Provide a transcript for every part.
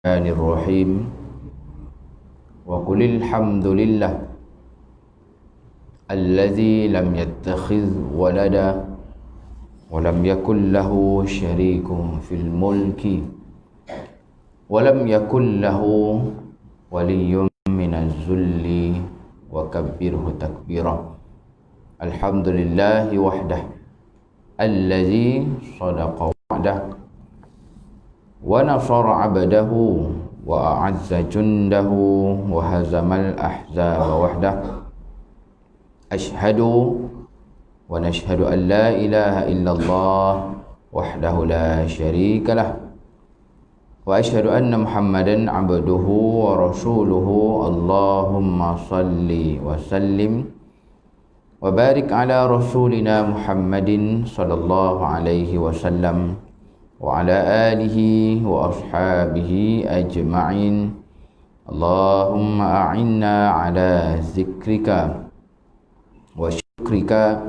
Bismillahirrahmanirrahim. Wa qulil hamdulillah alladzi lam yattakhidh walada wa lam yakul lahu syarikun fil mulki wa lam yakul lahu waliyyun minaz zulli wa kabbirhu takbira. Alhamdulillahi wahdah alladzi sadaqa wa'dah wa nasara 'abdahu wa a'azza jundahu wa hazamal ahzaba wahdah. Ashhadu wa nashhadu an la ilaha illallah wahdahu la syarika lah wa ashhadu anna Muhammadan 'abduhu wa rasuluhu. Allahumma salli wa sallim wa barik ala rasulina Muhammadin sallallahu alaihi wasallam wa ala alihi wa ashabihi ajma'in. Allahumma a'inna ala zikrika wa syukrika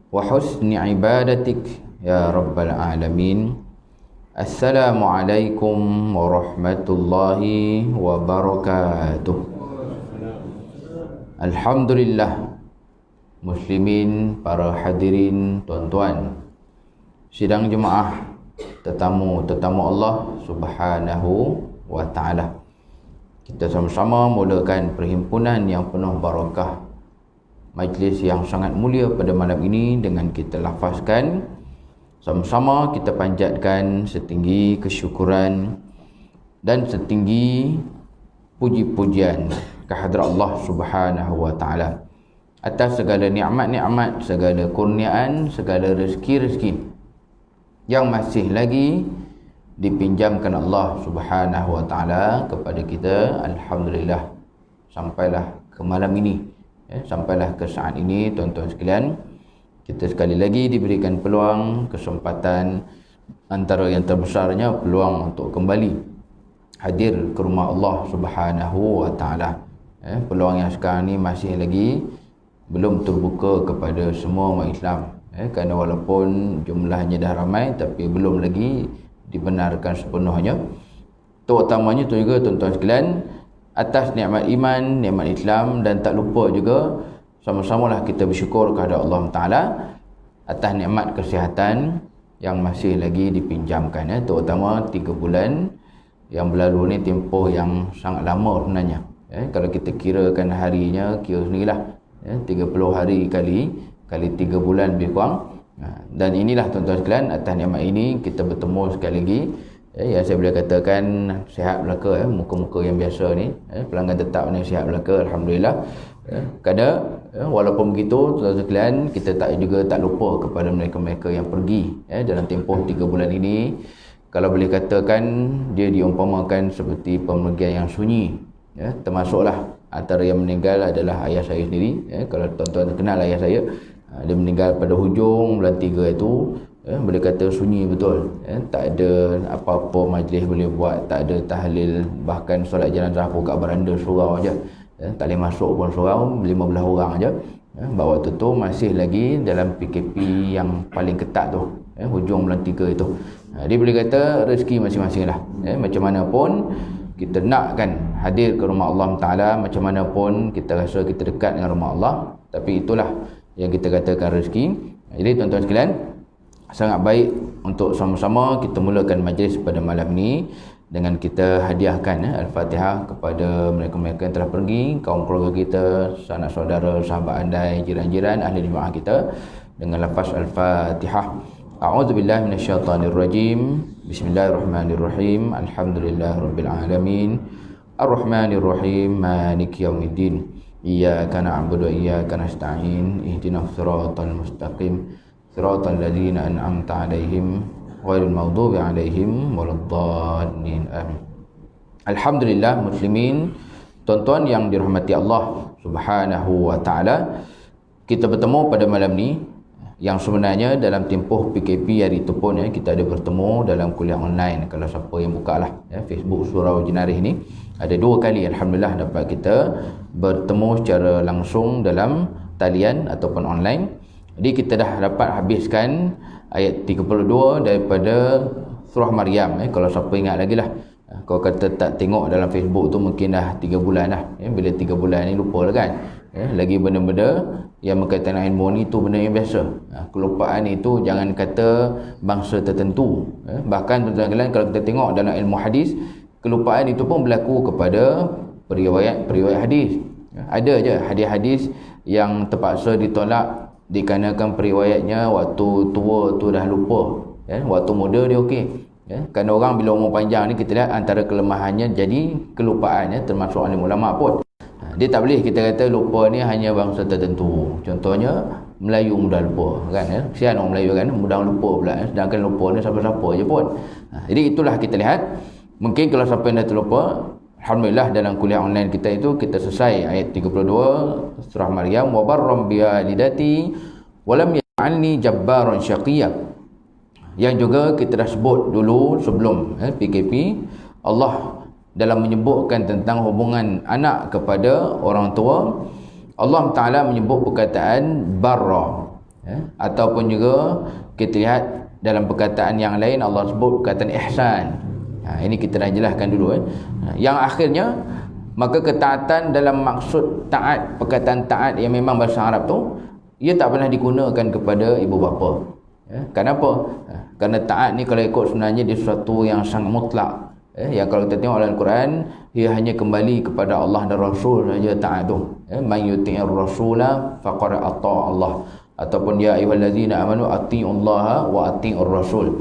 wa husni ibadatik ya rabbal alamin. Assalamualaikum warahmatullahi wabarakatuh. Alhamdulillah, muslimin, para hadirin, tuan-tuan, sidang jemaah, tetamu Allah Subhanahu wa ta'ala. Kita sama-sama mulakan perhimpunan yang penuh barakah, majlis yang sangat mulia pada malam ini dengan kita lafazkan sama-sama, kita panjatkan setinggi kesyukuran dan setinggi puji-pujian kehadrat Allah Subhanahu wa ta'ala atas segala nikmat-nikmat, segala kurniaan, segala rezeki-rezeki yang masih lagi dipinjamkan Allah Subhanahu wa ta'ala kepada kita. Alhamdulillah, sampailah ke malam ini, sampailah ke saat ini, tuan-tuan sekalian, kita sekali lagi diberikan peluang, kesempatan, antara yang terbesarnya peluang untuk kembali hadir ke rumah Allah Subhanahu wa ta'ala. Peluang yang sekarang ni masih lagi belum terbuka kepada semua umat Islam, kerana walaupun jumlahnya dah ramai tapi belum lagi dibenarkan sepenuhnya. Terutamanya tu juga, tuan-tuan sekalian, atas nikmat iman, nikmat Islam, dan tak lupa juga sama-samalah kita bersyukur kepada Allah Ta'ala atas nikmat kesihatan yang masih lagi dipinjamkan, terutama 3 bulan yang berlalu ni, tempoh yang sangat lama sebenarnya. Kalau kita kirakan harinya, kira sendirilah, 30 hari kali 3 bulan lebih kurang. Dan inilah, tuan-tuan sekalian, atas nikmat ini kita bertemu sekali lagi. Yang saya boleh katakan sihat belaka, muka-muka yang biasa ni, pelanggan tetap ni sihat belaka, alhamdulillah. Kadang walaupun begitu, tuan-tuan sekalian, kita tak lupa kepada mereka-mereka yang pergi dalam tempoh 3 bulan ini. Kalau boleh katakan, dia diumpamakan seperti pemergian yang sunyi. Termasuklah antara yang meninggal adalah ayah saya sendiri. Kalau tuan-tuan kenal ayah saya, dia meninggal pada hujung bulan 3 itu. Boleh kata sunyi betul. Tak ada apa-apa majlis boleh buat, tak ada tahlil, bahkan solat jenazah pun kat beranda surau aja. Tak boleh masuk pun surau, 15 orang aja. Bahawa waktu tu masih lagi dalam PKP yang paling ketat tu, hujung bulan 3 itu. Dia boleh kata rezeki masing-masing lah. Macam mana pun kita nakkan hadir ke rumah Allah Ta'ala, macam mana pun kita rasa kita dekat dengan rumah Allah, tapi itulah yang kita katakan rezeki. Jadi tuan-tuan sekalian, sangat baik untuk sama-sama kita mulakan majlis pada malam ini dengan kita hadiahkan Al-Fatihah kepada mereka-mereka yang telah pergi, kaum keluarga kita, sanak saudara, sahabat andai, jiran-jiran, ahli jemaah kita, dengan lafaz Al-Fatihah. A'udzubillahi minasyaitonirrajim. Bismillahirrahmanirrahim. Alhamdulillahirabbil alamin. Arrahmanirrahim. Maliki yaumiddin. Iyyaka na'budu wa iyyaka nasta'in. Ihdinas siratal mustaqim. Siratal ladzina an'amta 'alaihim ghairil maghdubi 'alaihim waladdallin. Amin. Alhamdulillah, muslimin, tuan-tuan yang dirahmati Allah Subhanahu wa ta'ala, kita bertemu pada malam ni yang sebenarnya dalam tempoh PKP hari tu pun kita ada bertemu dalam kuliah online. Kalau siapa yang buka lah Facebook Surau Jenarih ni, ada 2 kali alhamdulillah dapat kita bertemu secara langsung dalam talian ataupun online. Jadi kita dah dapat habiskan ayat 32 daripada surah Maryam. Kalau siapa ingat lagi lah, Kau kata tak tengok dalam Facebook tu mungkin dah 3 bulan dah. Bila 3 bulan ni lupa lah kan. Lagi benda-benda yang berkaitan dengan ilmu ni tu benda yang biasa. Kelupaan itu jangan kata bangsa tertentu. Bahkan tuan-tuan kalau kita tengok dalam ilmu hadis, kelupaan itu pun berlaku kepada periwayat hadis. Ada je hadis-hadis yang terpaksa ditolak dikarenakan periwayatnya waktu tua tu dah lupa. Waktu muda dia okey. Kerana orang bila umur panjang ni kita lihat antara kelemahannya jadi kelupaan, termasuk alim ulama pun. Dia tak boleh kita kata lupa ni hanya bangsa tertentu. Contohnya Melayu mudah lupa kan. Kesian orang Melayu kan, mudah lupa pula. Sedangkan lupa ni siapa-siapa je pun. Jadi itulah kita lihat. Mungkin kalau siapa yang dah terlupa, alhamdulillah dalam kuliah online kita itu kita selesai ayat 32 surah Maryam, wa barram bi walidati wa lam yaj'alni jabbaran syaqiyya. Yang juga kita dah sebut dulu sebelum PKP, Allah dalam menyebutkan tentang hubungan anak kepada orang tua, Allah Ta'ala menyebut perkataan barra, ataupun juga kita lihat dalam perkataan yang lain Allah sebut perkataan ihsan. Ini kita dah jelaskan dulu. Yang akhirnya maka ketaatan dalam maksud taat, perkataan taat yang memang bahasa Arab tu, ia tak pernah digunakan kepada ibu bapa. Kenapa? Kerana taat ni kalau ikut sebenarnya dia sesuatu yang sangat mutlak. Yang kalau kita tengok dalam Al-Quran, ia hanya kembali kepada Allah dan Rasul saja taat tu. Man yuti'ir rasula faqad ata'a Allah, ataupun ya ayyuhallazina amanu atiiullaha wa atiiur rasul.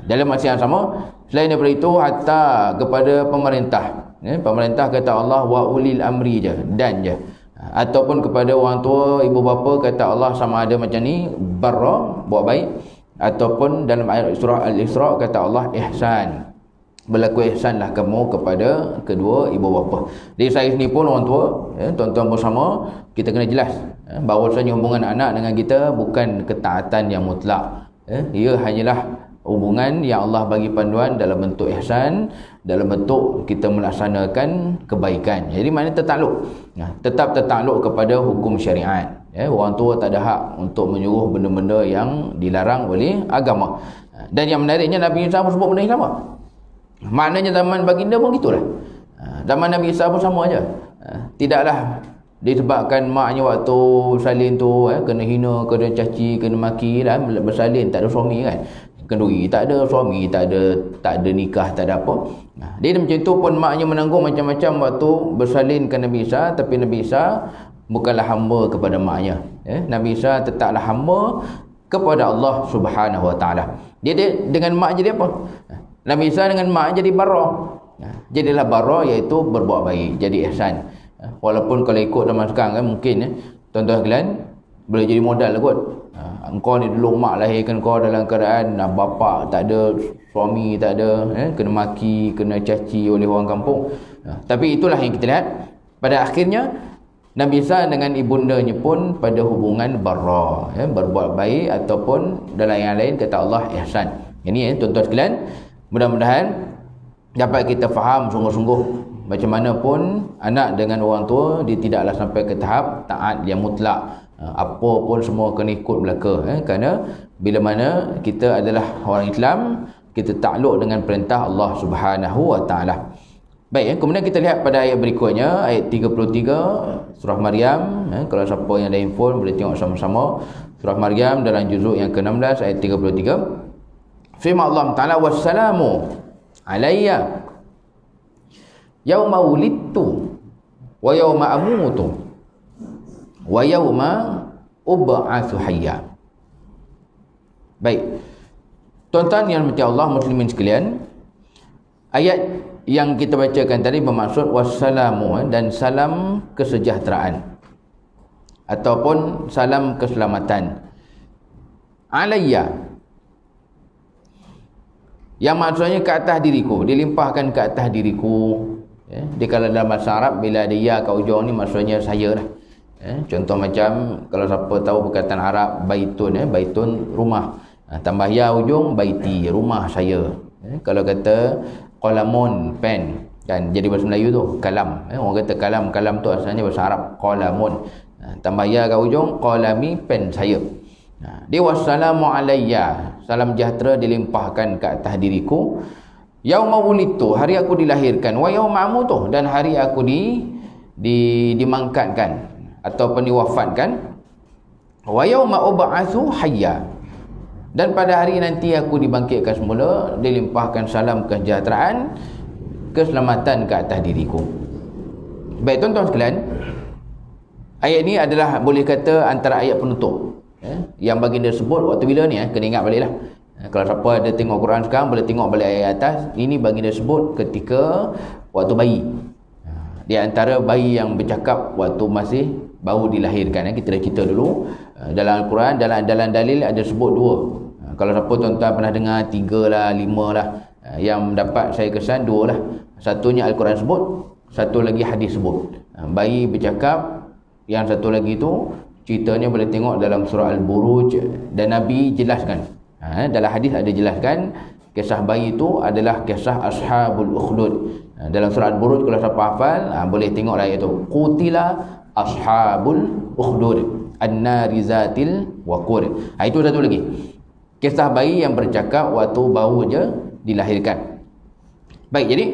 Dalam masa yang sama, selain daripada itu hatta kepada pemerintah. Pemerintah kata Allah wa ulil amri je, dan je. Ataupun kepada orang tua, ibu bapa kata Allah sama ada macam ni, barra, buat baik, ataupun dalam ayat surah Al-Isra kata Allah ihsan, berlaku ihsanlah kamu kepada kedua ibu bapa. Jadi saya sendiri pun orang tua, tuan-tuan bersama, kita kena jelas bahawasanya hubungan anak dengan kita bukan ketaatan yang mutlak. Ia hanyalah hubungan yang Allah bagi panduan dalam bentuk ihsan, dalam bentuk kita melaksanakan kebaikan. Jadi maknanya tertakluk, tetap tertakluk kepada hukum syariat. Orang tua tak ada hak untuk menyuruh benda-benda yang dilarang oleh agama. Dan yang menariknya Nabi Isa pun sebut benda yang sama. Maknanya zaman baginda pun gitulah. Zaman Nabi Isa pun sama aja. Tidaklah disebabkan maknya waktu bersalin tu kena hina, kena caci, kena maki lah, bersalin tak ada suami kan. Kenduri tak ada, suami tak ada nikah, tak ada apa. Dia macam tu pun maknya menanggung macam-macam waktu bersalinkan Nabi Isa, tapi Nabi Isa bukanlah hamba kepada maknya. Nabi Isa tetaplah hamba kepada Allah Subhanahu Wa Taala. Dia dengan mak jadi apa? Nabi Isa dengan mak jadi barra. Jadilah barra, iaitu berbuat baik, jadi ihsan. Walaupun kalau ikut zaman sekarang kan mungkin tuan-tuan sekalian boleh jadi modal lah kot. Engkau ni dulu mak lahirkan kau dalam keadaan bapa tak ada, suami tak ada, kena maki, kena caci oleh orang kampung. Tapi itulah yang kita lihat pada akhirnya Nabi Isa dengan ibundanya pun pada hubungan barra, berbuat baik, ataupun dalam yang lain kata Allah ihsan. Ini tuan-tuan sekalian, mudah-mudahan dapat kita faham sungguh-sungguh macam mana pun anak dengan orang tua dia tidaklah sampai ke tahap taat yang mutlak. Apa pun semua kena ikut belaka. Kerana bila mana kita adalah orang Islam, kita takluk dengan perintah Allah Subhanahu Wa Taala. Baik, kemudian kita lihat pada ayat berikutnya, ayat 33 surah Maryam. Kalau siapa yang ada handphone boleh tengok sama-sama. Surah Maryam dalam juzuk yang ke-16 ayat 33. Firman Allah Taala, wassalamu alayya yauma wulidtu wa yauma amutu wa yauma ub'atsu hayya. Baik. Tuan-tuan yang dirahmati Allah, muslimin sekalian, ayat yang kita bacakan tadi bermaksud wassalamu, dan salam kesejahteraan ataupun salam keselamatan. Alayya, yang maksudnya ke atas diriku, dilimpahkan ke atas diriku. Dia kalau dalam bahasa Arab bila ada ya kat ujung ni maksudnya saya lah. Contoh macam kalau siapa tahu perkataan Arab baitun, baitun rumah, tambah ya ujung baiti, rumah saya. Kalau kata qalamun, pen, kan jadi bahasa Melayu tu kalam. Orang kata kalam, kalam tu asalnya bahasa Arab qalamun, tambah ya kat ujung qalami, pen saya. Dia wassalamu alayya, salam sejahtera dilimpahkan ke atas diriku. Yauma wulidtu, hari aku dilahirkan, wa yauma amutu, dan hari aku dimangkatkan ataupun diwafatkan, wa yauma ub'atsu hayya, dan pada hari nanti aku dibangkitkan semula, dilimpahkan salam kesejahteraan, keselamatan ke atas diriku. Baik tuan-tuan sekalian, ayat ni adalah boleh kata antara ayat penutup yang baginda sebut waktu bila ni, kena ingat baliklah. Kalau siapa ada tengok Quran sekarang boleh tengok balik ayat atas. Ini baginda sebut ketika waktu bayi. Di antara bayi yang bercakap waktu masih baru dilahirkan. Kita dah cerita dulu dalam Al-Quran, dalam dalil ada sebut 2. Kalau siapa tuan-tuan pernah dengar 3 lah, 5 lah, yang dapat saya kesan 2 lah. Satunya Al-Quran sebut, satu lagi hadis sebut. Bayi bercakap, yang satu lagi tu ceritanya boleh tengok dalam surah Al-Buruj, dan Nabi jelaskan. Dalam hadis ada jelaskan kisah bayi itu adalah kisah Ashabul Ukhdud. Dalam surah Al-Buruj, kalau siapa hafal boleh tengok ayat itu. Qutila Ashabul Ukhdud an-nari zatil waqur. Itu satu lagi kisah bayi yang bercakap waktu baru je dilahirkan. Baik, jadi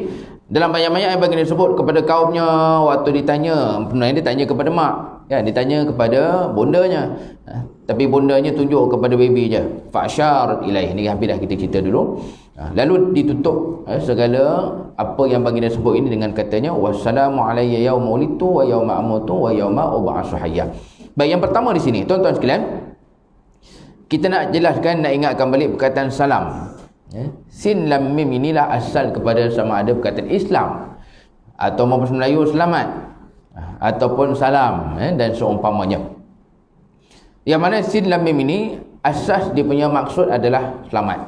dalam banyak-banyak yang baginda sebut kepada kaumnya waktu ditanya, sebenarnya dia tanya kepada mak, kan, ditanya kepada bondanya, tapi bondanya tunjuk kepada baby je, fa'syar ilaih. Ni hampir dah kita cerita dulu. Lalu ditutup segala apa yang baginda sebut ini dengan katanya, wassalamu alayya yauma wulidtu wa yauma amutu wa yauma ub'atsu hayya. Baik, yang pertama di sini tuan-tuan sekalian, kita nak jelaskan, nak ingatkan balik perkataan salam. Sin lam mim inilah asal kepada sama ada perkataan Islam atau bahasa Melayu selamat ataupun salam dan seumpamanya. Yang mana sin lam mim ini asas dia punya maksud adalah selamat,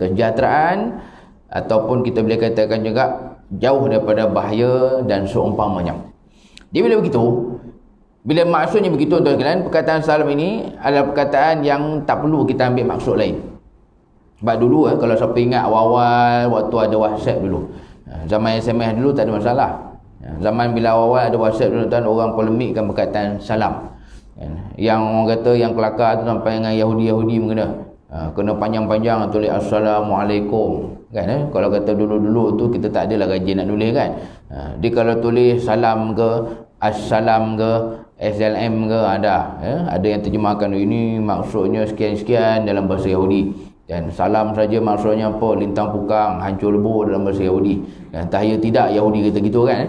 kesejahteraan, ataupun kita boleh katakan juga jauh daripada bahaya dan seumpamanya. Dia bila begitu, bila maksudnya begitu tuan sekalian, perkataan salam ini adalah perkataan yang tak perlu kita ambil maksud lain. Sebab dulu kalau siapa ingat awal-awal waktu ada WhatsApp dulu, zaman SMS dulu tak ada masalah. Zaman bila awal-awal ada WhatsApp dulu tuan, orang polemikkan perkataan salam. Yang orang kata yang kelakar tu sampai dengan Yahudi mengena, kena panjang-panjang tulis Assalamualaikum, kan. Kalau kata dulu-dulu tu kita tak adalah rajin nak tulis, kan. Dia kalau tulis salam ke assalam ke SLM ke ada yang terjemahkan ini maksudnya sekian-sekian dalam bahasa Yahudi. Dan salam saja maksudnya apa? Lintang pukang, hancur lebur dalam bahasa Yahudi. Dan tahiyah tidak, Yahudi kata gitu, kan.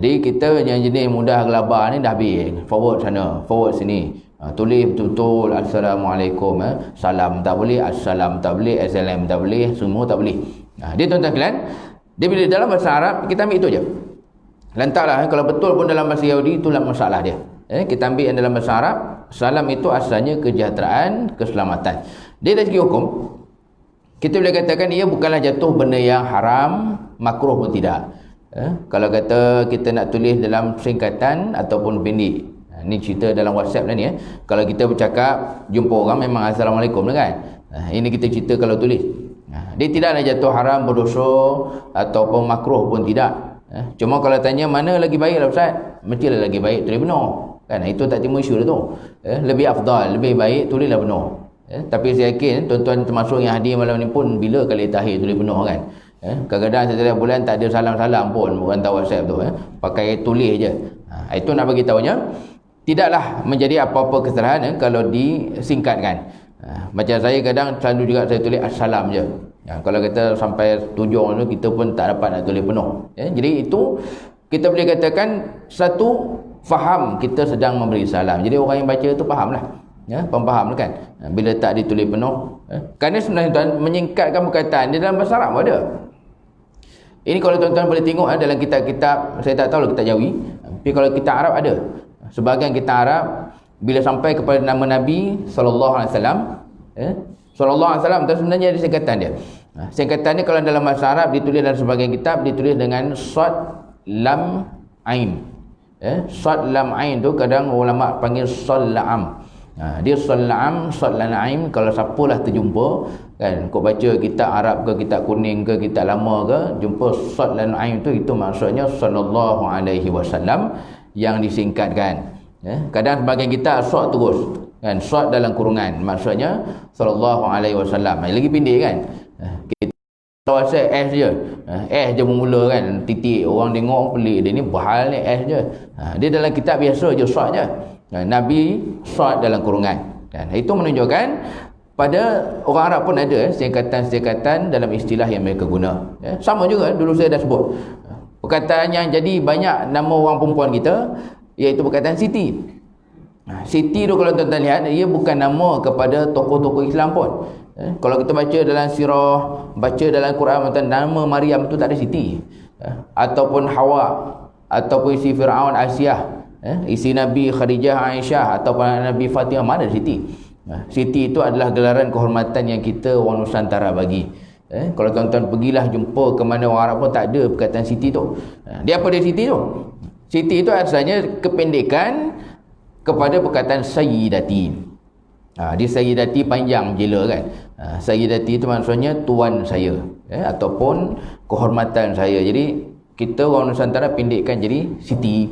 Jadi kita yang jenis mudah gelabah ni dah habis. Forward sana, forward sini. Tulis betul-betul Assalamualaikum. Salam tak boleh, assalam tak boleh, SLM tak boleh, semua tak boleh. Dia tuan-tuan sekalian, dia bila dalam bahasa Arab kita ambil itu je. Lantaklah kalau betul pun dalam bahasa Yahudi itulah masalah dia. Kita ambil yang dalam bahasa Arab, salam itu asalnya kesejahteraan, keselamatan. Dia dari segi hukum, kita boleh katakan ia bukanlah jatuh benda yang haram, makruh pun tidak. Kalau kata kita nak tulis dalam singkatan ataupun pendek, ni cerita dalam WhatsApp lah ni. Kalau kita bercakap, jumpa orang memang Assalamualaikum lah, kan. Ini kita cerita kalau tulis. Dia tidaklah jatuh haram, berdosa ataupun makruh pun tidak. Cuma kalau tanya mana lagi baik lah Ustaz, mestilah lagi baik tulis benar, kan. Itu tak timbul isu dah tu. Lebih afdal, lebih baik tulislah benar. Tapi saya yakin tuan-tuan termasuk yang hadir malam ni pun bila kali tahir tulis penuh, kan. Kadang-kadang setiap bulan tak ada salam-salam pun hantar WhatsApp tu, pakai tulis je. Itu nak bagi tahunya tidaklah menjadi apa-apa kesalahan kalau disingkatkan. Macam saya kadang selalu juga saya tulis assalam je. Kalau kita sampai tujuan tu kita pun tak dapat nak tulis penuh. Jadi itu kita boleh katakan satu faham kita sedang memberi salam. Jadi orang yang baca tu fahamlah. Faham kan, bila tak ditulis penuh. Kerana sebenarnya tuan, menyingkatkan perkataan di dalam bahasa Arab ada. Ini kalau tuan-tuan boleh tengok dalam kitab-kitab, saya tak tahu lah kitab Jawi, tapi kalau kitab Arab ada. Sebahagian kitab Arab bila sampai kepada nama Nabi sallallahu alaihi wasallam, sallallahu alaihi wasallam tu sebenarnya ada singkatan dia. Singkatan ni kalau dalam bahasa Arab ditulis dalam sebahagian kitab ditulis dengan sad lam ain. Sad lam ain tu kadang ulama panggil sad la'am. Dia salam, salanaim. Kalau siapalah terjumpa, kan, kau baca kitab Arab ke kitab kuning ke kitab lama ke, jumpa salanaim tu, itu maksudnya sallallahu alaihi wasallam yang disingkatkan. Kadang sebagian kitab sad terus, kan, sad dalam kurungan, maksudnya sallallahu alaihi wasallam. Lagi pendek, kan. Kalau saya S je, S je bermula kan, titik, orang tengok pelik, dia ni berhal ni S je. Dia dalam kitab biasa je, short je. Nabi short dalam kurungan. Itu menunjukkan pada orang Arab pun ada singkatan-singkatan dalam istilah yang mereka guna. Sama juga dulu saya dah sebut. Perkataan yang jadi banyak nama orang perempuan kita, iaitu perkataan Siti. Siti tu kalau tuan-tuan lihat, ia bukan nama kepada tokoh-tokoh Islam pun. Kalau kita baca dalam sirah, baca dalam Quran, nama Maryam tu tak ada Siti. Ataupun Hawa, ataupun isi Fir'aun, Asyah, isi Nabi Khadijah, Aisyah, ataupun Nabi Fatimah, mana ada Siti? Siti itu adalah gelaran kehormatan yang kita orang Nusantara bagi. Kalau tuan-tuan pergilah jumpa ke mana orang Arab pun tak ada perkataan Siti tu. Dia apa dia Siti tu? Siti itu asalnya kependekan kepada perkataan Sayyidati. Dia Sayyidati panjang jela kan. Sayyidati itu maksudnya tuan saya, ataupun kehormatan saya. Jadi kita orang Nusantara pendekkan jadi Siti.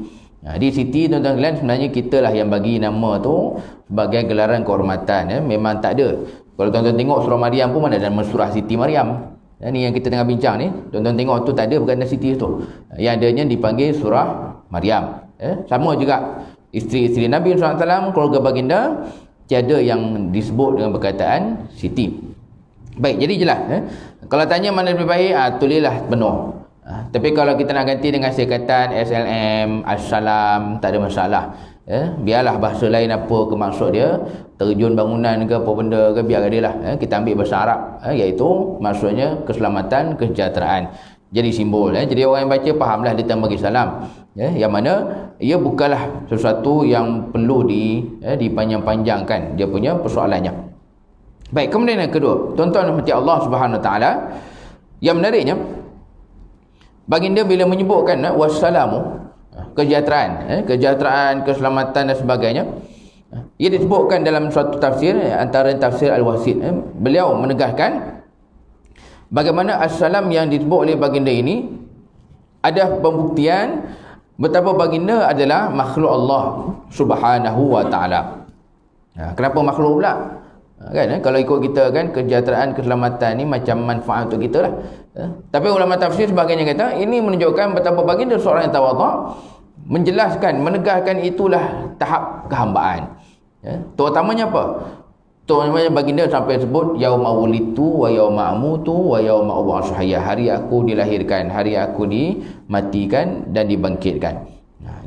Di Siti tuan-tuan sekalian, sebenarnya kita lah yang bagi nama tu sebagai gelaran kehormatan. Memang tak ada. Kalau tuan-tuan tengok surah Maryam pun mana ada nama surah Siti Maryam. Ni yang kita tengah bincang ni, tuan-tuan tengok tu tak ada berkata Siti tu. Yang adanya dipanggil surah Maryam. Sama juga isteri-isteri Nabi SAW, keluarga baginda, tiada yang disebut dengan perkataan Siti. Baik, jadi jelas. Kalau tanya mana lebih baik, tulislah penuh. Tapi kalau kita nak ganti dengan singkatan SLM, Assalam, tak ada masalah. Biarlah bahasa lain apa ke maksud dia, terjun bangunan ke apa benda ke, biar dia lah. Kita ambil bahasa Arab, iaitu maksudnya keselamatan, kesejahteraan. Jadi simbol. Jadi orang yang baca fahamlah dia tentang bagi salam. Yang mana ia bukanlah sesuatu yang perlu dipanjang-panjangkan dia punya persoalannya. Baik, kemudian yang kedua, tuan-tuan rahmati Allah Subhanahu Wa Taala, yang menariknya baginda bila menyebutkan wassalamu, kesejahteraan, keselamatan dan sebagainya, ia disebutkan dalam suatu tafsir, antara tafsir Al-Wasit. Beliau menegaskan bagaimana assalam yang disebut oleh baginda ini ada pembuktian betapa baginda adalah makhluk Allah Subhanahu Wa Taala. Kenapa makhluk pula? Kan, kalau ikut kita kan, kesejahteraan, keselamatan ni macam manfaat untuk kita lah. Tapi ulama tafsir sebagainya kata ini menunjukkan betapa baginda seorang yang tawaduk, menjelaskan, menegaskan itulah tahap kehambaan. Terutamanya apa? Terutamanya baginda sampai sebut yauma wulitu wa yauma amutu wa yauma ub'atsu hayya, hari aku dilahirkan, hari aku dimatikan dan dibangkitkan.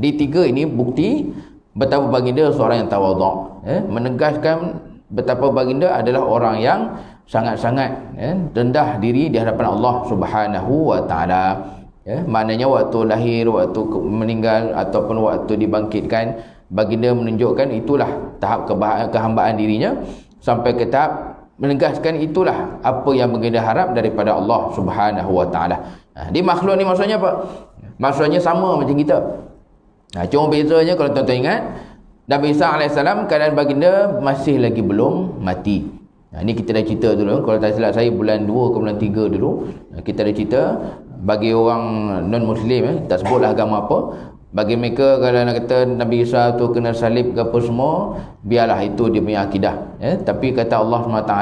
Di tiga ini bukti betapa baginda seorang yang tawaduk, menegaskan betapa baginda adalah orang yang sangat-sangat rendah diri di hadapan Allah Subhanahu Wa Taala. Maknanya waktu lahir, waktu meninggal ataupun waktu dibangkitkan, baginda menunjukkan itulah tahap kehambaan dirinya, sampai ke tahap menegaskan itulah apa yang baginda harap daripada Allah Subhanahu Wa Taala. Di makhluk ni maksudnya apa? Maksudnya sama macam kita. Cuma bezanya kalau tuan-tuan ingat, Nabi Isa AS keadaan baginda masih lagi belum mati. Ini kita dah cerita dulu. Kalau tak silap saya bulan 2 ke bulan 3 dulu, kita dah cerita bagi orang non-Muslim, tak sebutlah agama apa, bagi mereka kalau nak kata Nabi Isa tu kena salib ke apa semua, biarlah itu dia punya akidah. Tapi kata Allah SWT,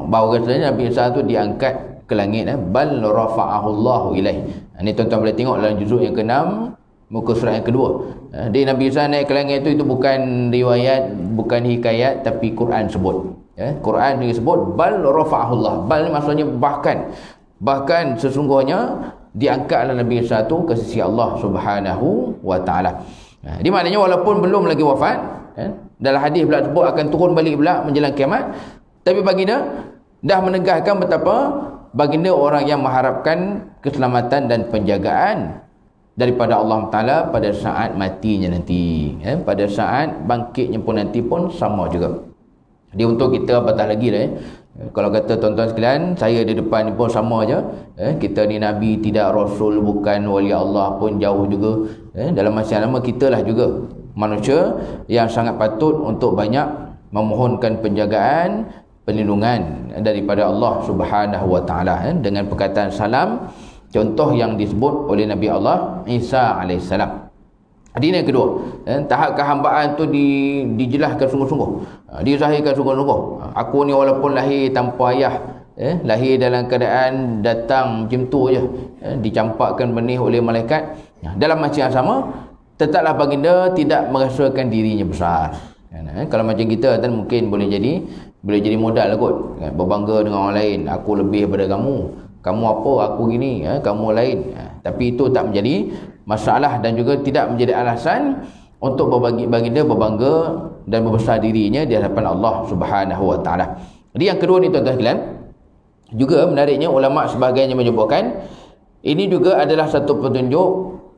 bahawa katanya Nabi Isa tu diangkat ke langit. Bal rafa'ahu Allahu ilaih. Ini tuan-tuan boleh tengok dalam juzuk yang ke-6, muka surat yang kedua. Di Nabi Isa naik ke langit itu bukan riwayat, bukan hikayat, tapi Quran sebut. Quran ni sebut bal rafa'ahu Allah. Bal ni maksudnya bahkan sesungguhnya diangkatlah Nabi Isa tu ke sisi Allah Subhanahu Wa Taala. Di maknanya walaupun belum lagi wafat, dalam hadis pula sebut akan turun balik pula menjelang kiamat, tapi baginda dah menegaskan betapa baginda orang yang mengharapkan keselamatan dan penjagaan daripada Allah Ta'ala pada saat matinya nanti. Pada saat bangkitnya pun nanti pun sama juga. Jadi untuk kita apatah lagi lah. Kalau kata tuan-tuan sekalian, saya di depan ni pun sama aja. Kita ni Nabi, tidak Rasul, bukan wali Allah pun jauh juga. Dalam masa yang lama kita lah juga manusia yang sangat patut untuk banyak memohonkan penjagaan, perlindungan daripada Allah Subhanahu Wa Ta'ala. Dengan perkataan salam, contoh yang disebut oleh Nabi Allah Isa alaihissalam. Ini yang kedua, tahap kehambaan tu dijelaskan sungguh-sungguh, dizahirkan sungguh-sungguh. Aku ni walaupun lahir tanpa ayah, lahir dalam keadaan datang macam tu je, dicampakkan benih oleh malaikat. Dalam masa yang sama tetaplah baginda tidak merasakan dirinya besar. Kalau macam kita kan mungkin boleh jadi modal kot, berbangga dengan orang lain, aku lebih daripada kamu apa, aku gini, kamu lain. Tapi itu tak menjadi masalah dan juga tidak menjadi alasan untuk baginda berbangga dan membesar dirinya di hadapan Allah Subhanahu wa taala. Jadi yang kedua ni tuan-tuan sekalian, juga menariknya ulama sebahagiannya menyebutkan ini juga adalah satu petunjuk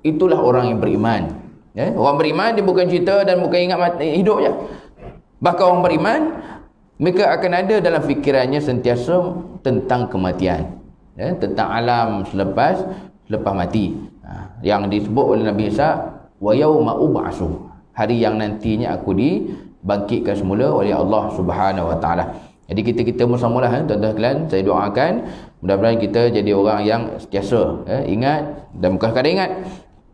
itulah orang yang beriman. Orang beriman dia bukan cerita dan bukan ingat hidup je. Bahkan orang beriman mereka akan ada dalam fikirannya sentiasa tentang kematian, tentang alam selepas mati. Yang disebut oleh Nabi Isa, wa yauma ub'asu, hari yang nantinya aku dibangkitkan semula oleh Allah Subhanahu wa taala. Jadi kita bersamalah tuan-tuan sekalian, saya doakan mudah-mudahan kita jadi orang yang sentiasa ingat, dan bukan sekadar ingat,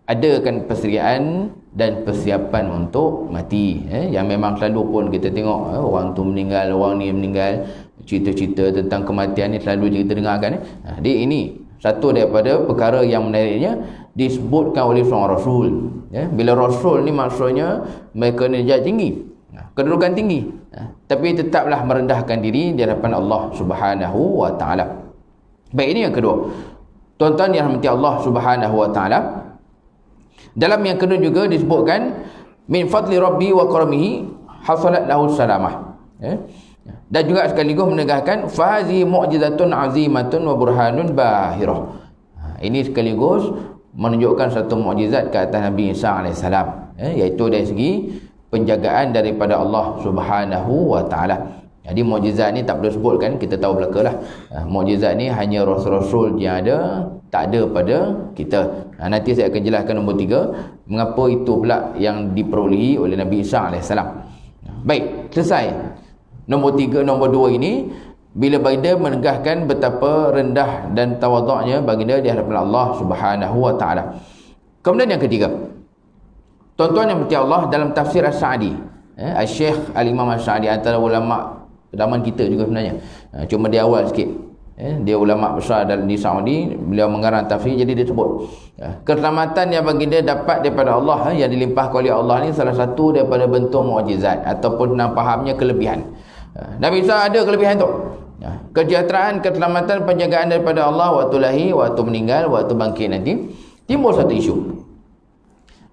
adakan persediaan dan persiapan untuk mati. Yang memang selalu pun kita tengok orang tu meninggal, orang ni meninggal, cerita-cerita tentang kematian ni selalu kita dengarkan. Jadi ini satu daripada perkara yang menariknya disebutkan oleh seorang Rasul. Bila Rasul ni maksudnya mereka ni darjat tinggi, kedudukan tinggi, tapi tetaplah merendahkan diri di hadapan Allah Subhanahu wa taala. Baik, ini yang kedua. Tuan-tuan yang dirahmati Allah Subhanahu wa taala, dalam yang kedua juga disebutkan min fadli rabbi wa karamihi hasalat lahu salamah. Dan juga sekaligus menegaskan fahazi mu'jizatun azimatun wa burhanun bahirah. Ini sekaligus menunjukkan satu mukjizat ke atas Nabi Isa AS, iaitu dari segi penjagaan daripada Allah Subhanahu wa taala. Jadi mukjizat ni tak perlu sebutkan, kita tahu belakalah. Mukjizat ni hanya rasul-rasul yang ada, tak ada pada kita. Nanti saya akan jelaskan nombor 3 mengapa itu pula yang diperolehi oleh Nabi Isa AS. Baik, selesai. Nombor 3, nombor 2 ini bila baginda menegaskan betapa rendah dan tawaduknya baginda di hadapan Allah Subhanahu wa taala. Kemudian yang ketiga, tuan-tuan yang berhati Allah, dalam tafsir As-Sa'di, Al-Syekh Al-Imam As-Sa'di antara ulama zaman kita juga sebenarnya, cuma dia awal sikit. Dia ulama besar di Saudi, beliau mengarang tafsir, jadi dia sebut keselamatan yang baginda dapat daripada Allah, yang dilimpahkan oleh Allah ni salah satu daripada bentuk mukjizat ataupun dalam fahamnya kelebihan. Nabi Isa ada kelebihan tu, kesejahteraan, keselamatan, penjagaan daripada Allah waktu lahir, waktu meninggal, waktu bangkit nanti. Timbul satu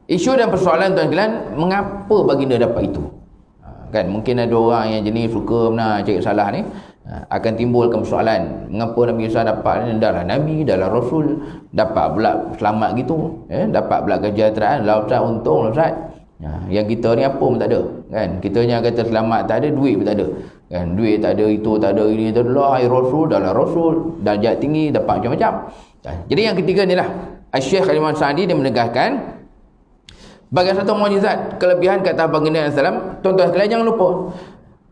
isu dan persoalan tuan sekalian, mengapa baginda dapat itu? Kan mungkin ada orang yang jenis suka cari salah ni, akan timbulkan persoalan, mengapa Nabi Isa dapat ni? Dah lah Nabi, dah lah Rasul, dapat pula selamat gitu, dapat pula kesejahteraan. Lah Ustaz, untung lah Ustaz, yang kita ni apa pun tak ada kan. Kita yang kata selamat tak ada, duit pun tak ada kan, duit tak ada, itu tak ada, ini tak ada lah. Rasul, dah lah Rasul, darjat tinggi, dapat macam-macam. Jadi yang ketiga ni lah, Syekh Al-Imam Sa'di dia menegaskan bagi satu mukjizat kelebihan kata baginda SAW. Tuan-tuan sekalian jangan lupa,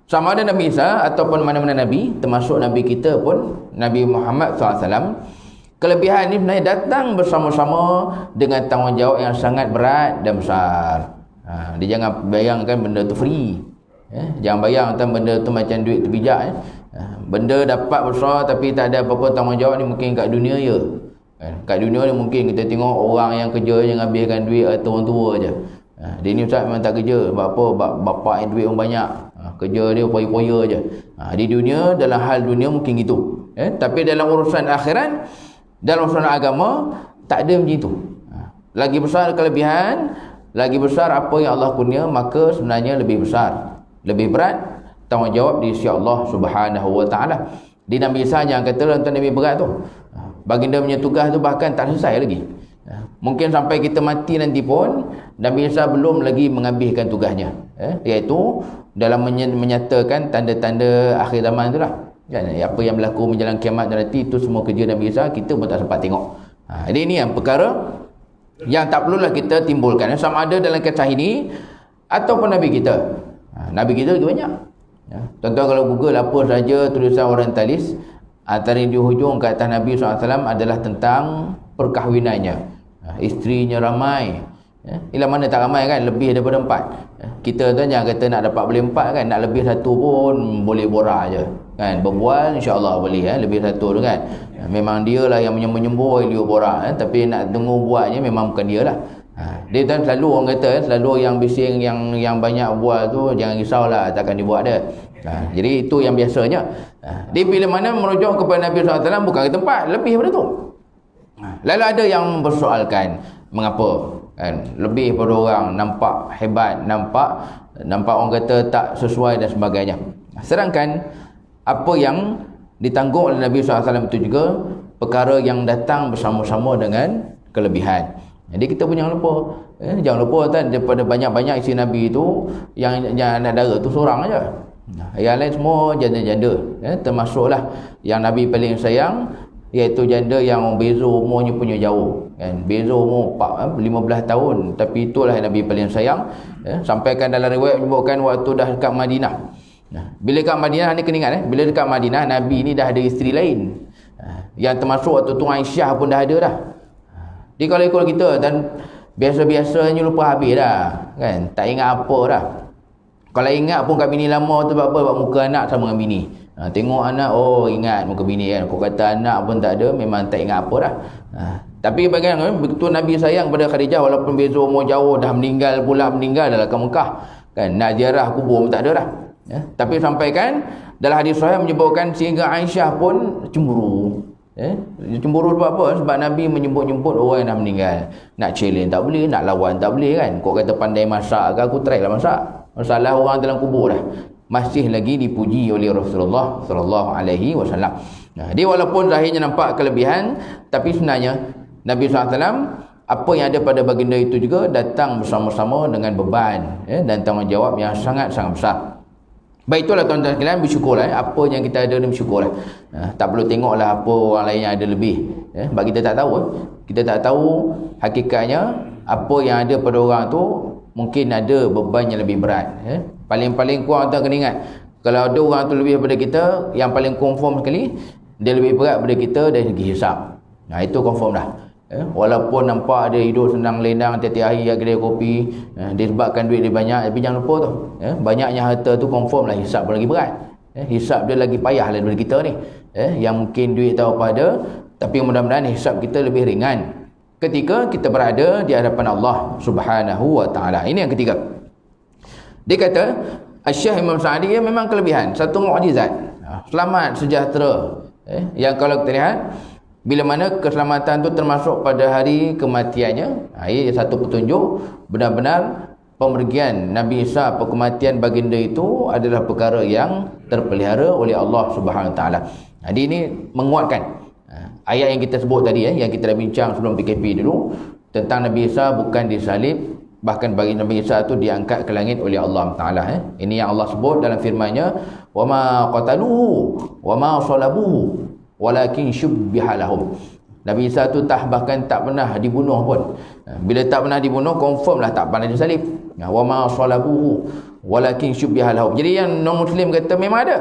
sama ada Nabi Isa ataupun mana-mana Nabi, termasuk Nabi kita pun, Nabi Muhammad SAW, kelebihan ini sebenarnya datang bersama-sama dengan tanggungjawab yang sangat berat dan besar. Dia jangan bayangkan benda tu free. Jangan bayangkan benda tu macam duit terbijak. Benda dapat besar tapi tak ada apa-apa tanggungjawab ni mungkin kat dunia je. Kat dunia ni mungkin kita tengok orang yang kerja yang habiskan duit atau orang tua je. Dia ni Ustaz memang tak kerja. Sebab apa? Bapak yang duit orang banyak. Kerja dia poya-poya je. Di dunia, dalam hal dunia mungkin gitu. Tapi dalam urusan akhirat, dalam urusan agama, tak ada macam itu. Lagi besar kelebihan, lagi besar apa yang Allah kurnia, maka sebenarnya lebih besar, lebih berat tanggungjawab di sisi Allah Subhanahu wa taala. Di Nabi Isa jangan kata tuan Nabi berat tu. Baginda punya tugas tu bahkan tak selesai lagi. Mungkin sampai kita mati nanti pun Nabi Isa belum lagi menghabiskan tugasnya, iaitu dalam menyatakan tanda-tanda akhir zaman itulah kan, apa yang berlaku menjelang kiamat nanti, itu semua kerja Nabi Isa kita pun tak sempat tengok. Jadi ini yang perkara yang tak perlulah kita timbulkan, sama ada dalam kisah ini ataupun Nabi kita. Nabi kita lagi banyak. Tuan-tuan kalau Google apa saja tulisan orientalis, antara yang di hujung ke atas Nabi SAW adalah tentang perkahwinannya. Isterinya ramai. Ialah mana tak ramai kan, lebih daripada 4. Kita tu jangan kata nak dapat boleh 4 kan, nak lebih 1 pun boleh borak je kan, berbual insya-Allah boleh, lebih satu tu kan. Memang dia lah yang menyembur dia borak, tapi nak tunggu buatnya memang bukan dia lah. Dia kan selalu orang kata, selalu yang bising, yang banyak buat tu jangan risaulah, takkan dibuat dia. Jadi itu yang biasanya. Dia bila mana merujuk kepada Nabi SAW bukan ke tempat, lebih daripada tu. Lalu ada yang mempersoalkan mengapa kan, lebih pada orang, nampak hebat, nampak orang kata tak sesuai dan sebagainya. Sedangkan apa yang ditanggung oleh Nabi SAW itu juga perkara yang datang bersama-sama dengan kelebihan. Jadi kita pun jangan lupa, jangan lupa kan, daripada banyak-banyak isteri Nabi itu yang anak dara tu seorang aja. Yang lain semua janda-janda, termasuklah yang Nabi paling sayang, iaitu janda yang beza umurnya punya jauh kan, beza umur 15 tahun, tapi itulah yang Nabi paling sayang. Sampaikan dalam riwayat menyebutkan waktu dah dekat Madinah. Bila dekat Madinah ni kena ingat, bila dekat Madinah Nabi ni dah ada isteri lain, yang termasuk waktu tu Aisyah pun dah ada dah. Jadi kalau ikut kita dan biasa-biasanya lupa habis dah kan, tak ingat apa dah. Kalau ingat pun kat bini lama tu sebab apa, sebab muka anak sama dengan bini. Tengok anak, oh ingat muka bini kan. Kau kata anak pun tak ada, memang tak ingat apa dah. Tapi bagaimana betul Nabi sayang pada Khadijah, walaupun beza umur jauh, dah meninggal dah ke Mekah kan, nak ziarah kubur pun tak ada dah. Tapi sampaikan dalam hadis sahih menyebutkan sehingga Aisyah pun cemburu. Cemburu sebab apa? Sebab Nabi menyebut-nyebut orang yang dah meninggal. Nak challenge tak boleh, nak lawan tak boleh kan. Kau kata pandai masak ke, aku try lah masak. Masalah orang dalam kubur dah masih lagi dipuji oleh Rasulullah sallallahu alaihi wasallam. Dia walaupun zahirnya nampak kelebihan, tapi sebenarnya Nabi SAW apa yang ada pada baginda itu juga datang bersama-sama dengan beban dan tanggungjawab yang sangat-sangat besar. Baik, itulah tuan-tuan sekalian, bersyukurlah apa yang kita ada ni, bersyukurlah. Tak perlu tengoklah apa orang lain yang ada lebih. Sebab kita tak tahu. Kita tak tahu hakikatnya apa yang ada pada orang tu, mungkin ada beban yang lebih berat. Paling-paling kurang tuan kena ingat, kalau ada orang tu lebih daripada kita, yang paling confirm sekali dia lebih berat daripada kita dari segi hisap. Itu confirm dah. Walaupun nampak dia hidup senang lenang tiap-tiap hari kedai kopi, disebabkan duit dia banyak, tapi jangan lupa tu, banyaknya harta tu confirm lah hisap pun lagi berat. Hisap dia lagi payah daripada kita ni, yang mungkin duit tahu apa ada, tapi mudah-mudahan hisap kita lebih ringan ketika kita berada di hadapan Allah Subhanahu wa taala. Ini yang ketiga. Dia kata Asy-Syaikh Imam Sa'di, ia memang kelebihan, satu mukjizat, selamat sejahtera. Yang kalau kita lihat, bila mana keselamatan itu termasuk pada hari kematiannya, ia satu petunjuk benar-benar pemergian Nabi Isa, kematian baginda itu adalah perkara yang terpelihara oleh Allah Subhanahu Wa Taala. Jadi ini menguatkan ayat yang kita sebut tadi, yang kita dah bincang sebelum PKP dulu, tentang Nabi Isa bukan disalib, bahkan bagi Nabi Isa itu diangkat ke langit oleh Allah Taala. Ini yang Allah sebut dalam firman-Nya, wa ma qataluhu wa ma salabuhu walakin syubbiha lahum. Nabi Isa tu bahkan tak pernah dibunuh pun. Bila tak pernah dibunuh, confirm lah tak pernah disalib. Wa ma salabuhu walakin syubbiha lahum. Jadi yang non muslim kata memang ada.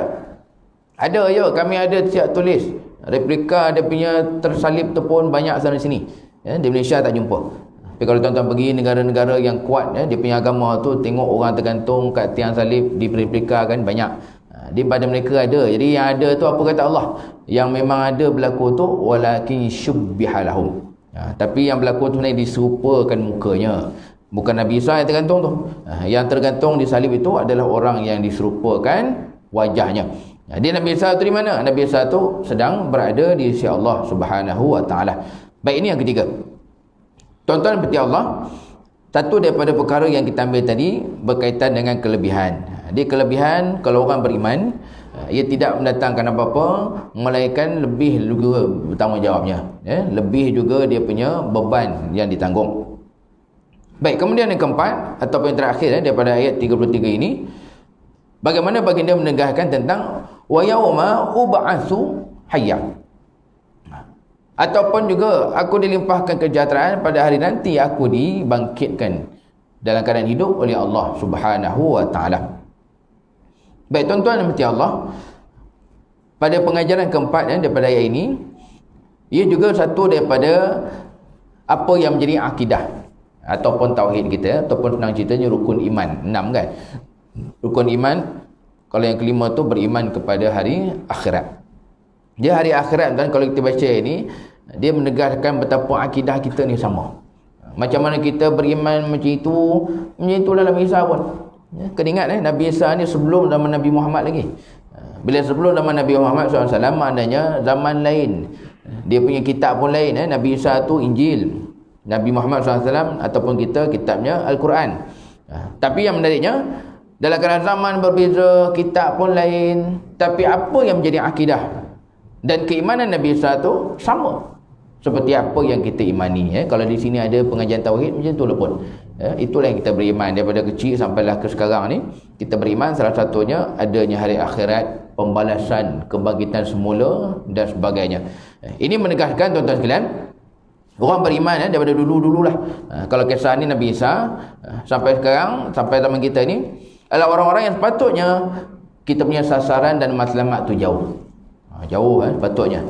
Ada ya, kami ada siap tulis replika dia punya tersalib tu pun banyak sana sini. Di Malaysia tak jumpa. Tapi kalau tuan-tuan pergi negara-negara yang kuat, dia punya agama tu, tengok orang tergantung kat tiang salib direplikakan banyak. Di pada mereka ada. Jadi yang ada tu apa kata Allah? Yang memang ada berlaku tu walakin syubbiha lahum. Tapi yang berlaku tu sebenarnya diserupakan mukanya. Bukan Nabi Isa yang tergantung tu. Yang tergantung di salib itu adalah orang yang diserupakan wajahnya. Jadi Nabi Isa tu di mana? Nabi Isa tu sedang berada di sisi Allah Subhanahu Wa Taala. Baik, ini yang ketiga. Tuan-tuan seperti Allah, satu daripada perkara yang kita ambil tadi berkaitan dengan kelebihan. Di kelebihan, kalau orang beriman, ia tidak mendatangkan apa-apa melainkan lebih juga bertanggungjawabnya, lebih juga dia punya beban yang ditanggung. Baik, kemudian yang keempat ataupun yang terakhir daripada ayat 33 ini, bagaimana baginda menegaskan tentang wa yauma ub'atsu hayya, ataupun juga aku dilimpahkan kesejahteraan pada hari nanti aku dibangkitkan dalam keadaan hidup oleh Allah Subhanahu Wa Taala. Baik, tuan-tuan dan puan-puan Allah, pada pengajaran keempat daripada ayat ini, ia juga satu daripada apa yang menjadi akidah ataupun tauhid kita, ataupun senang ceritanya rukun iman. 6 kan? Rukun iman Kalau yang kelima tu beriman kepada hari akhirat. Dia hari akhirat dan kalau kita baca ini, dia menegaskan betapa akidah kita ni sama. Macam mana kita beriman macam itu dalam Isa pun. Ya, kena ingat Nabi Isa ni sebelum zaman Nabi Muhammad lagi. Bila sebelum zaman Nabi Muhammad SAW, maknanya zaman lain. Dia punya kitab pun lain. Nabi Isa tu Injil. Nabi Muhammad SAW ataupun kita kitabnya Al-Quran. Tapi yang menariknya, dalam keadaan zaman berbeza, kitab pun lain, tapi apa yang menjadi akidah dan keimanan Nabi Isa tu sama seperti apa yang kita imani. Kalau di sini ada pengajian tauhid macam tu lah pun. Itulah yang kita beriman daripada kecil sampailah ke sekarang ni. Kita beriman salah satunya adanya hari akhirat, pembalasan, kebangkitan semula dan sebagainya. Ini menegaskan tuan-tuan sekalian, orang beriman daripada dulu-dululah. Kalau kisah ni Nabi Isa sampai sekarang, sampai zaman kita ni, adalah orang-orang yang sepatutnya kita punya sasaran dan matlamat tu jauh. Jauh sepatutnya.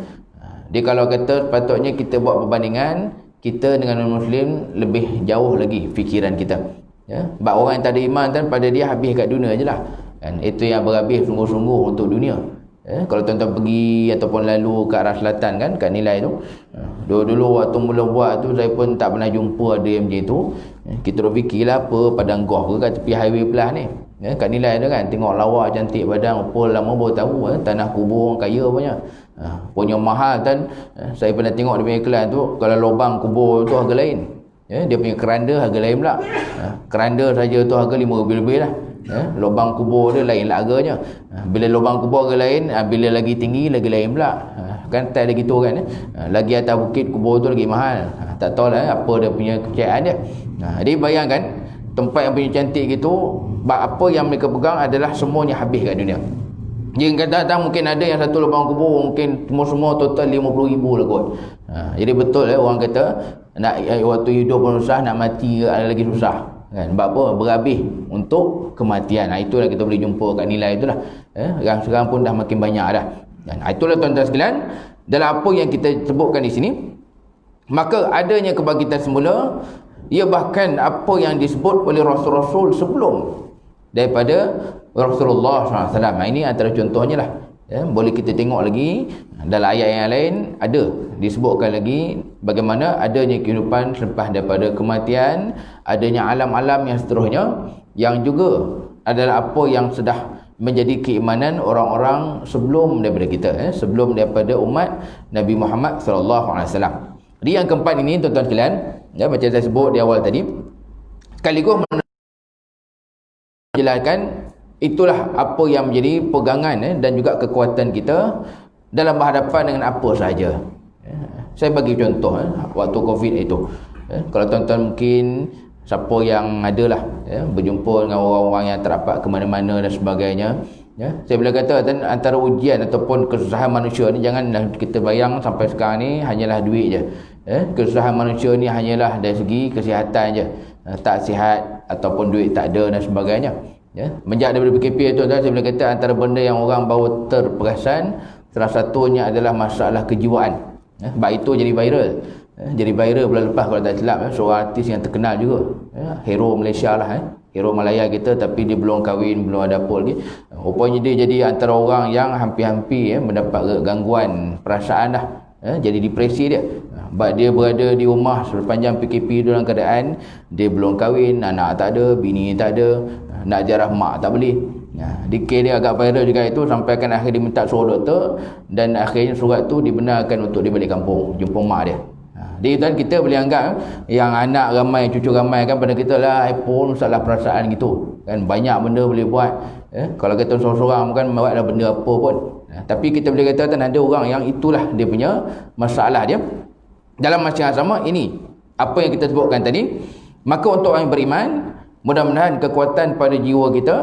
Dia kalau kata sepatutnya kita buat perbandingan, kita dengan non-Muslim lebih jauh lagi fikiran kita. Sebab orang yang tak ada iman kan, pada dia habis kat dunia je lah. Kan? Itu yang berhabis sungguh-sungguh untuk dunia. Kalau tuan-tuan pergi ataupun lalu ke arah selatan kan, kat Nilai tu, dulu waktu mula buat tu saya pun tak pernah jumpa ada yang macam tu. Kita dah fikirlah apa padang goh ke kat tepi highway pelah ni. Kat Nilai tu kan, tengok lawa cantik padang, apa lama baru tahu tanah kubur orang kaya punya. Punya mahal kan. Saya pernah tengok dia punya iklan tu, kalau lubang kubur tu harga lain. Dia punya keranda harga lain pula. Keranda saja tu harga 5 lebih lah. Lubang kubur dia lain lah harganya. Bila lubang kubur harga lain, bila lagi tinggi lagi lain pula. Kan tak ada gitu kan. Lagi atas bukit kubur tu lagi mahal. Tak tahu lah apa dia punya kepercayaan dia. Jadi bayangkan tempat yang punya cantik gitu, apa yang mereka pegang adalah semuanya habis kat dunia. Jika datang mungkin ada yang satu lubang kubur mungkin semua total 50,000 lah kot. Jadi betul orang kata nak waktu hidup pun susah, nak mati ada lagi susah. Kan? Sebab apa? Berhabis untuk kematian. Itulah kita boleh jumpa kat Nilai itulah. Sekarang pun dah makin banyak dah. Dan itulah tuan-tuan sekalian, dalam apa yang kita sebutkan di sini, maka adanya kebangkitan semula, ia bahkan apa yang disebut oleh Rasul-Rasul sebelum daripada Rasulullah SAW. Ini antara contohnya lah. Boleh kita tengok lagi dalam ayat yang lain ada disebutkan lagi bagaimana adanya kehidupan selepas daripada kematian, adanya alam-alam yang seterusnya, yang juga adalah apa yang sudah menjadi keimanan orang-orang sebelum daripada kita, sebelum daripada umat Nabi Muhammad SAW. Jadi yang keempat ini tuan-tuan sekalian, macam saya sebut di awal tadi, sekaligus menjelaskan itulah apa yang menjadi pegangan dan juga kekuatan kita dalam berhadapan dengan apa sahaja. Saya bagi contoh waktu Covid itu. Kalau tuan-tuan mungkin siapa yang adalah berjumpa dengan orang-orang yang terapak ke mana-mana dan sebagainya, saya boleh kata antara ujian ataupun kesusahan manusia ni, janganlah kita bayang sampai sekarang ni hanyalah duit je. Kesusahan manusia ni hanyalah dari segi kesihatan je, tak sihat ataupun duit tak ada dan sebagainya. Menjak daripada PKP itu, saya boleh kata antara benda yang orang baru terperasan, salah satunya adalah masalah kejiwaan. Sebab itu jadi viral. Jadi viral bulan lepas kalau tak silap, seorang artis yang terkenal juga, hero Malaysia lah, hero Malaya kita, tapi dia belum kahwin, belum ada apa lagi. Rupanya dia jadi antara orang yang hampir-hampir mendapat gangguan perasaan dah. Jadi depresi dia. Sebab dia berada di rumah sepanjang PKP dalam keadaan dia belum kahwin, anak tak ada, bini tak ada, nak ziarah mak tak boleh. Dikir dia agak viral juga itu, sampai kan akhir dia minta suruh doktor, dan akhirnya surat tu dibenarkan untuk dia balik kampung jumpa mak dia. Jadi tuan, kita boleh anggap yang anak ramai, cucu ramai kan pada kita lah iPhone, salah perasaan gitu kan, banyak benda boleh buat. Kalau kita seorang-seorang bukan buat ada benda apa pun. Tapi kita boleh kata ada orang yang itulah dia punya masalah dia. Dalam masa yang sama ini apa yang kita sebutkan tadi, maka untuk orang yang beriman, mudah-mudahan kekuatan pada jiwa kita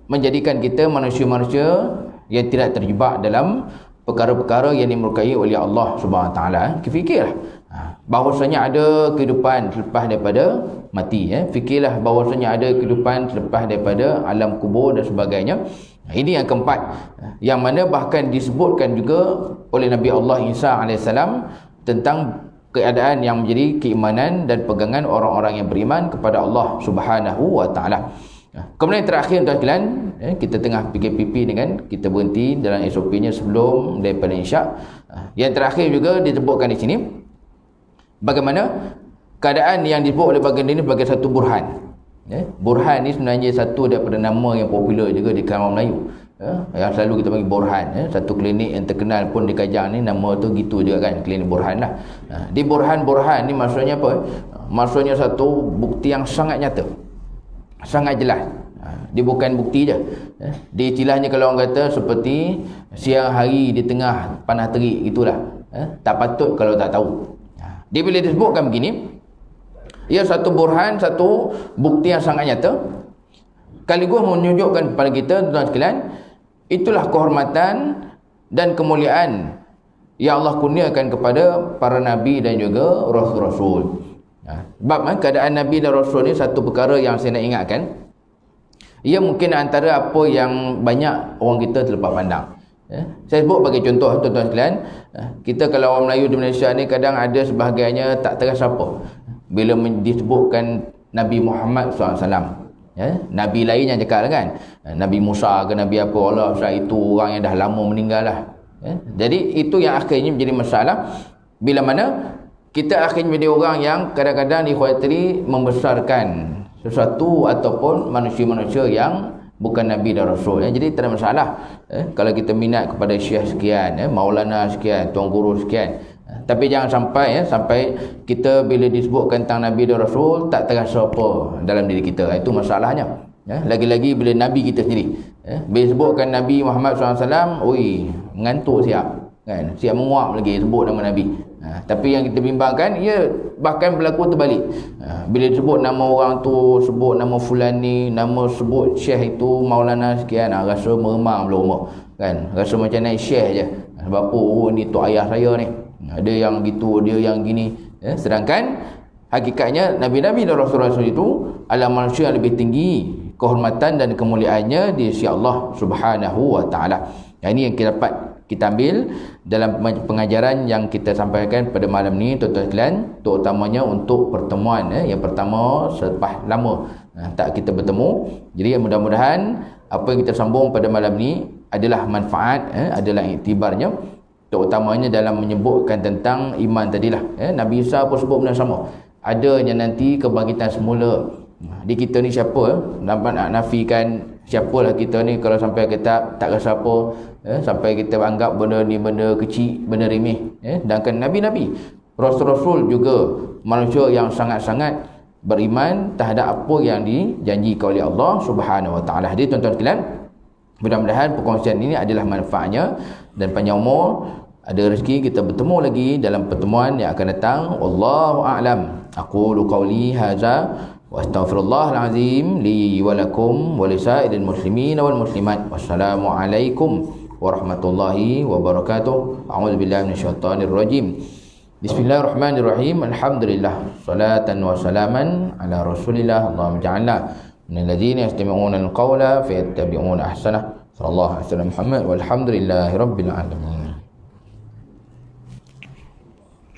menjadikan kita manusia-manusia yang tidak terjebak dalam perkara-perkara yang dimurkai oleh Allah Subhanahu Wa Taala. Fikirlah bahawasanya ada kehidupan selepas daripada mati. Fikirlah bahawasanya ada kehidupan selepas daripada alam kubur dan sebagainya. Ini yang keempat, yang mana bahkan disebutkan juga oleh Nabi Allah Isa AS tentang keadaan yang menjadi keimanan dan pegangan orang-orang yang beriman kepada Allah Subhanahu Wa Taala. Kemudian yang terakhir tuan sekalian, kita tengah PKPP ni kan, kita berhenti dalam SOP-nya sebelum daripada isyak. Yang terakhir juga disebutkan di sini bagaimana keadaan yang disebut oleh baginda ini sebagai satu burhan. Burhan ni sebenarnya satu daripada nama yang popular juga di kalangan Melayu. Yang selalu kita panggil burhan. Satu klinik yang terkenal pun di Kajang ni nama tu gitu juga kan, klinik burhan lah. Di burhan ni maksudnya apa? Maksudnya satu bukti yang sangat nyata, sangat jelas. Dia bukan bukti je. Dia istilahnya kalau orang kata seperti siang hari di tengah panas terik gitulah. Tak patut kalau tak tahu. Dia bila disebutkan begini, ia satu burhan, satu bukti yang sangat nyata, sekaligus menunjukkan kepada kita tuan sekalian, itulah kehormatan dan kemuliaan yang Allah kurniakan kepada para nabi dan juga rasul-rasul. Sebab keadaan nabi dan rasul ni satu perkara yang saya nak ingatkan, ia mungkin antara apa yang banyak orang kita terlepas pandang. Saya sebut bagi contoh tuan-tuan sekalian, kita kalau orang Melayu di Malaysia ni kadang ada sebahagiannya tak terasa apa bila disebutkan Nabi Muhammad SAW. Nabi lain yang cakap kan, Nabi Musa ke Nabi apa, Allah itu orang yang dah lama meninggal lah. Jadi itu yang akhirnya menjadi masalah, bila mana kita akhirnya menjadi orang yang kadang-kadang dikhawatiri membesarkan sesuatu ataupun manusia-manusia yang bukan Nabi dan Rasul. Jadi tak ada masalah kalau kita minat kepada Syekh sekian, Maulana sekian, Tuan Guru sekian, tapi jangan sampai sampai kita bila disebutkan tentang Nabi dan Rasul tak terasa apa dalam diri kita. Itu masalahnya. Lagi-lagi bila Nabi kita sendiri, bila sebutkan Nabi Muhammad SAW, mengantuk siap kan, siap menguap lagi sebut nama Nabi. Tapi yang kita bimbangkan, ia bahkan berlaku terbalik. Bila sebut nama orang tu, sebut nama fulan ni, nama sebut syekh itu Maulana sekian, rasa meremang belum kan, rasa macam naik syekh je. Sebab apa, ni tu ayah saya ni, ada yang gitu, dia yang gini. Sedangkan hakikatnya Nabi-Nabi dan Rasul-Rasul itu adalah manusia yang lebih tinggi kehormatan dan kemuliaannya di sisi Allah Subhanahu wa taala. Ini yang kita dapat kita ambil dalam pengajaran yang kita sampaikan pada malam ni tuan-tuan sekalian, terutamanya untuk pertemuan yang pertama selepas lama tak kita bertemu. Jadi mudah-mudahan apa yang kita sambung pada malam ni adalah manfaat, adalah iktibarnya, terutamanya dalam menyebutkan tentang iman tadilah. Nabi Isa pun sebut benda sama, adanya nanti kebangkitan semula. Di kita ni siapa nak nafikan siapalah kita ni kalau sampai kita tak rasa apa, sampai kita anggap benda ni benda kecil, benda remeh. Sedangkan Nabi-Nabi, Rasul-Rasul juga manusia yang sangat-sangat beriman terhadap apa yang dijanjikan oleh Allah Subhanahu wa taala. Jadi tuan-tuan sekalian, mudah-mudahan perkongsian ini adalah manfaatnya dan panjang umur, ada rezeki kita bertemu lagi dalam pertemuan yang akan datang. Wallahu a'lam. Aqulu qawli hadza wa astaghfirullahal azim li wa lakum wa lisairil muslimin wal muslimat. Wassalamu alaikum warahmatullahi wabarakatuh. A'udzu billahi minasyaitonir rajim. Bismillahirrahmanirrahim. Alhamdulillah, salatan wa salaman ala Rasulillah. Allahumma ja'alna minal ladzina yastami'una al-qawla fayattabi'una ahsanah. Sallallahu alaihi wasallam Muhammad walhamdulillahi rabbil alamin.